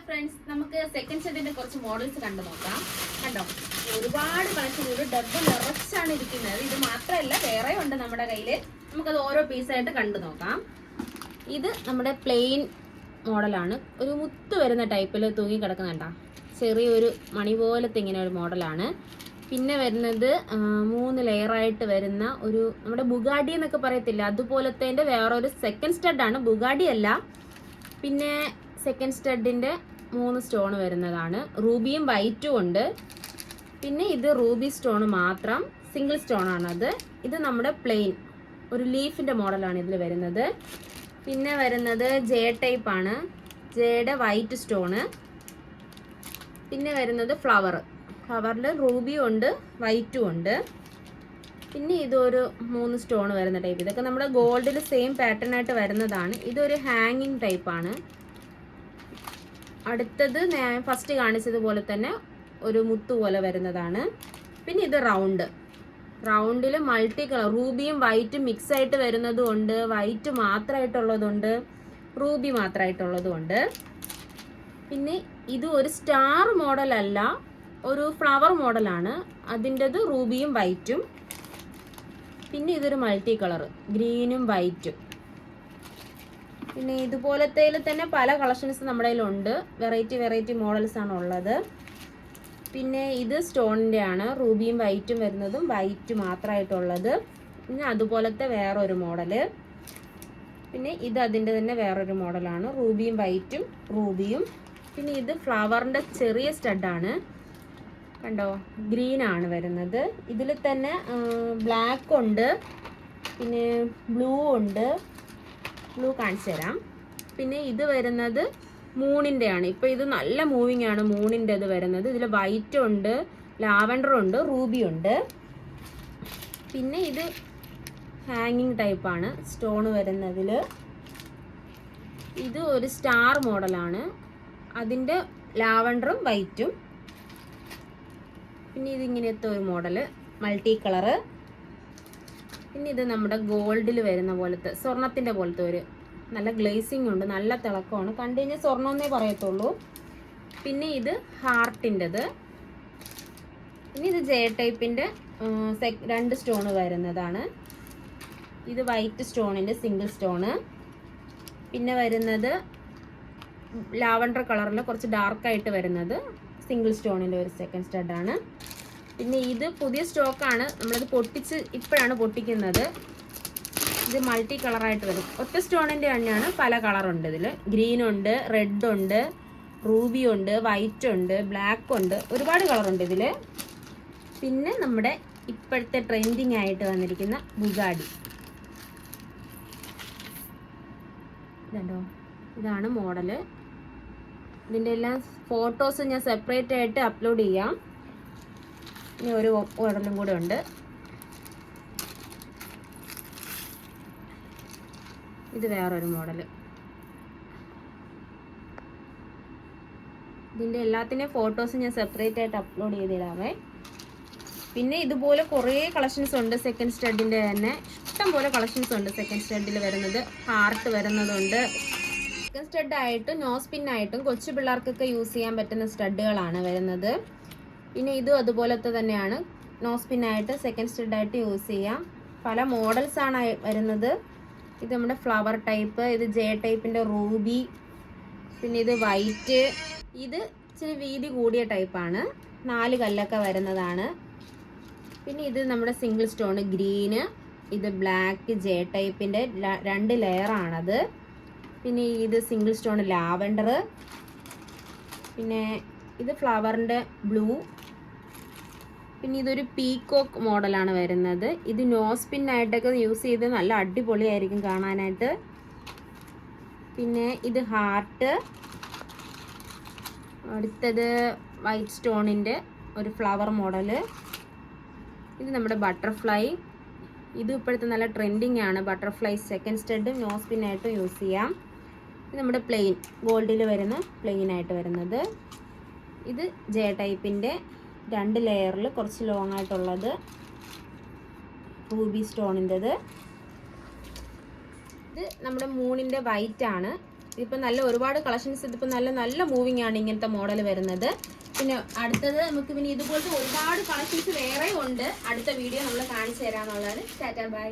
Friends, നമുക്ക് second ഷർട്ടിന്റെ കുറച്ച് മോഡൽസ് കണ്ടു നോക്കാം. കണ്ടോ, ഒരുപാട് കളക്ഷൻ, ഒരു ഡബ്ബ് നിറച്ചാണ് ഇരിക്കുന്നത്. ഇത് മാത്രമല്ല, വേറെ ഉണ്ട് നമ്മുടെ കയ്യിൽ. നമുക്കത് ഓരോ പീസായിട്ട് കണ്ടു നോക്കാം. ഇത് നമ്മുടെ പ്ലെയിൻ മോഡലാണ്. ഒരു മുത്ത് വരുന്ന ടൈപ്പിൽ തൂങ്ങി കിടക്കുന്നുണ്ടോ, ചെറിയൊരു മണി പോലത്തെ ഇങ്ങനെ ഒരു മോഡലാണ്. പിന്നെ വരുന്നത് 3 ലെയറായിട്ട് വരുന്ന ഒരു നമ്മുടെ ബുഗാഡി എന്നൊക്കെ പറയത്തില്ല, അതുപോലത്തെ വേറൊരു സെക്കൻഡ് സ്റ്റഡാണ്, ബുഗാഡി അല്ല. പിന്നെ സെക്കൻഡ് സ്റ്റഡിൻ്റെ 3 സ്റ്റോൺ വരുന്നതാണ്. റൂബിയും വൈറ്റും ഉണ്ട്. പിന്നെ ഇത് റൂബി സ്റ്റോൺ മാത്രം, സിംഗിൾ സ്റ്റോൺ ആണത്. ഇത് നമ്മുടെ പ്ലെയിൻ ഒരു ലീഫിൻ്റെ മോഡലാണ് ഇതിൽ വരുന്നത്. പിന്നെ വരുന്നത് ജെ ടൈപ്പ് ആണ്, ജെയുടെ വൈറ്റ് സ്റ്റോണ്. പിന്നെ വരുന്നത് ഫ്ലവറിൽ റൂബിയും ഉണ്ട്, വൈറ്റും ഉണ്ട്. പിന്നെ ഇതൊരു 3 സ്റ്റോൺ വരുന്ന ടൈപ്പ്. ഇതൊക്കെ നമ്മുടെ ഗോൾഡിൽ സെയിം പാറ്റേൺ ആയിട്ട് വരുന്നതാണ്. ഇതൊരു ഹാങ്ങിങ് ടൈപ്പാണ്. അടുത്തത് ഞാൻ ഫസ്റ്റ് കാണിച്ചതുപോലെ തന്നെ ഒരു മുത്തു പോലെ വരുന്നതാണ്. പിന്നെ ഇത് റൗണ്ടിൽ മൾട്ടി കളർ റൂബിയും വൈറ്റും മിക്സ് ആയിട്ട് വരുന്നതും ഉണ്ട്, വൈറ്റ് മാത്രമായിട്ടുള്ളതുണ്ട്, റൂബി മാത്രമായിട്ടുള്ളതും ഉണ്ട്. പിന്നെ ഇത് ഒരു സ്റ്റാർ മോഡലല്ല, ഒരു ഫ്ലവർ മോഡലാണ്. അതിൻ്റെത് റൂബിയും വൈറ്റും. പിന്നെ ഇതൊരു മൾട്ടി കളർ ഗ്രീനും വൈറ്റും. പിന്നെ ഇതുപോലത്തേൽ തന്നെ പല കളക്ഷൻസ് നമ്മുടെ കയ്യിലുണ്ട്. വെറൈറ്റി മോഡൽസ് ആണ് ഉള്ളത്. പിന്നെ ഇത് സ്റ്റോണിൻ്റെ ആണ്, റൂബിയും വൈറ്റും വരുന്നതും വൈറ്റ് മാത്രമായിട്ടുള്ളത്. പിന്നെ അതുപോലത്തെ വേറൊരു മോഡല്. പിന്നെ ഇത് അതിൻ്റെ തന്നെ വേറൊരു മോഡലാണ്, റൂബിയും വൈറ്റും റൂബിയും. പിന്നെ ഇത് ഫ്ലവറിൻ്റെ ചെറിയ സ്റ്റഡാണ്, കണ്ടോ, ഗ്രീൻ ആണ് വരുന്നത്. ഇതിൽ തന്നെ ബ്ലാക്ക് ഉണ്ട്, പിന്നെ ബ്ലൂ ഉണ്ട്. ബ്ലൂ കാണിച്ചു തരാം. പിന്നെ ഇത് വരുന്നത് മൂണിൻ്റെ ആണ്. ഇപ്പോൾ ഇത് നല്ല മൂവിങ് ആണ് മൂണിൻ്റെ ഇത് വരുന്നത്. ഇതിൽ വൈറ്റ് ഉണ്ട്, ലാവൻഡർ ഉണ്ട്, റൂബി ഉണ്ട്. പിന്നെ ഇത് ഹാങ്ങിങ് ടൈപ്പാണ്, സ്റ്റോൺ വരുന്നതിൽ. ഇത് ഒരു സ്റ്റാർ മോഡലാണ്, അതിൻ്റെ ലാവൻഡറും വൈറ്റും. പിന്നെ ഇതിങ്ങനത്തെ ഒരു മോഡല് മൾട്ടി കളറ്. പിന്നെ ഇത് നമ്മുടെ ഗോൾഡിൽ വരുന്ന പോലത്തെ, സ്വർണത്തിൻ്റെ പോലത്തെ ഒരു നല്ല ഗ്ലേസിങ് ഉണ്ട്, നല്ല തിളക്കമാണ്. കണ്ടു കഴിഞ്ഞാൽ സ്വർണ്ണമെന്നേ പറയത്തുള്ളൂ. പിന്നെ ഇത് ഹാർട്ടിൻ്റെത്. പിന്നെ ഇത് ജെ ടൈപ്പിൻ്റെ 2 സ്റ്റോൺ വരുന്നതാണ്. ഇത് വൈറ്റ് സ്റ്റോണിൻ്റെ സിംഗിൾ സ്റ്റോണ്. പിന്നെ വരുന്നത് ലാവൻഡർ കളറിൽ കുറച്ച് ഡാർക്കായിട്ട് വരുന്നത് സിംഗിൾ സ്റ്റോണിൻ്റെ ഒരു സെക്കൻഡ് സ്റ്റഡാണ്. പിന്നെ ഇത് പുതിയ സ്റ്റോക്കാണ്, നമ്മളത് ഇപ്പോഴാണ് പൊട്ടിക്കുന്നത്. ഇത് മൾട്ടി കളറായിട്ട് വരും. ഒറ്റ സ്റ്റോണിൻ്റെ തന്നെയാണ്, പല കളറുണ്ട് ഇതിൽ. ഗ്രീൻ ഉണ്ട്, റെഡ് ഉണ്ട്, റൂബി ഉണ്ട്, വൈറ്റ് ഉണ്ട്, ബ്ലാക്ക് ഉണ്ട്, ഒരുപാട് കളറുണ്ട് ഇതിൽ. പിന്നെ നമ്മുടെ ഇപ്പോഴത്തെ ട്രെൻഡിങ് ആയിട്ട് വന്നിരിക്കുന്ന ബുഗാഡി, ഇതുണ്ടോ, ഇതാണ് മോഡല്. ഇതിൻ്റെ എല്ലാം ഫോട്ടോസ് ഞാൻ സെപ്പറേറ്റ് ആയിട്ട് അപ്ലോഡ് ചെയ്യാം. ഇനി ഒരു മോഡലും കൂടെ ഉണ്ട്. ഇത് വേറൊരു മോഡല്. ഇതിൻ്റെ എല്ലാത്തിൻ്റെയും ഫോട്ടോസ് ഞാൻ സെപ്പറേറ്റ് ആയിട്ട് അപ്ലോഡ് ചെയ്തിടാവേ. പിന്നെ ഇതുപോലെ കുറേ കളക്ഷൻസ് ഉണ്ട് സെക്കൻഡ് സ്റ്റഡിൻ്റെ തന്നെ, ഇഷ്ടം പോലെ കളക്ഷൻസ് ഉണ്ട്. സെക്കൻഡ് സ്റ്റഡിൽ വരുന്നത് ഹാർട്ട് വരുന്നതുണ്ട്. സെക്കൻഡ് സ്റ്റഡായിട്ടും നോസ്പിന്നായിട്ടും കൊച്ചു പിള്ളേർക്കൊക്കെ യൂസ് ചെയ്യാൻ പറ്റുന്ന സ്റ്റഡുകളാണ് വരുന്നത്. പിന്നെ ഇതും അതുപോലത്തെ തന്നെയാണ്, നോസ്പിന്നായിട്ട് സെക്കൻഡ് സ്റ്റഡായിട്ട് യൂസ് ചെയ്യാം. പല മോഡൽസാണ് വരുന്നത്. ഇത് നമ്മുടെ ഫ്ലവർ ടൈപ്പ്, ഇത് ജെ ടൈപ്പിൻ്റെ റൂബി. പിന്നെ ഇത് വൈറ്റ്. ഇത് ഇച്ചിരി വീതി കൂടിയ ടൈപ്പാണ്, 4 കല്ലൊക്കെ വരുന്നതാണ്. പിന്നെ ഇത് നമ്മുടെ സിംഗിൾ സ്റ്റോൺ ഗ്രീന്. ഇത് ബ്ലാക്ക് ജെ ടൈപ്പിൻ്റെ 2 ലെയറാണത്. പിന്നെ ഇത് സിംഗിൾ സ്റ്റോൺ ലാവൻഡർ. പിന്നെ ഇത് ഫ്ലവറിൻ്റെ ബ്ലൂ. പിന്നെ ഇതൊരു പീകോക്ക് മോഡലാണ് വരുന്നത്. ഇത് നോസ്പിന്നായിട്ടൊക്കെ യൂസ് ചെയ്ത് നല്ല അടിപൊളിയായിരിക്കും കാണാനായിട്ട്. പിന്നെ ഇത് ഹാർട്ട്. അടുത്തത് വൈറ്റ് സ്റ്റോണിൻ്റെ ഒരു ഫ്ലവർ മോഡല്. ഇത് നമ്മുടെ ബട്ടർഫ്ലൈ. ഇത് ഇപ്പോഴത്തെ നല്ല ട്രെൻഡിങ് ആണ്, ബട്ടർഫ്ലൈ സെക്കൻഡ് സ്റ്റഡ് നോസ്പിന്നായിട്ടും യൂസ് ചെയ്യാം. ഇത് നമ്മുടെ പ്ലെയിൻ ഗോൾഡിൽ വരുന്ന പ്ലെയിൻ ആയിട്ട് വരുന്നത്. ഇത് ജെ ടൈപ്പിൻ്റെ 2 ലെയറിൽ കുറച്ച് ലോങ് ആയിട്ടുള്ളത്, റൂബി സ്റ്റോണിൻ്റെത്. ഇത് നമ്മുടെ മൂണിൻ്റെ വൈറ്റ് ആണ്. ഇതിപ്പോൾ നല്ല ഒരുപാട് കളക്ഷൻസ് ഇതിപ്പോൾ നല്ല നല്ല മൂവിങ് ആണ് ഇങ്ങനത്തെ മോഡൽ വരുന്നത്. പിന്നെ അടുത്തത് നമുക്ക് പിന്നെ ഇതുപോലത്തെ ഒരുപാട് കളക്ഷൻസ് വേറെ ഉണ്ട്. അടുത്ത വീഡിയോ നമ്മൾ കാണിച്ചു തരാമെന്നുള്ളതാണ്. Tata bye.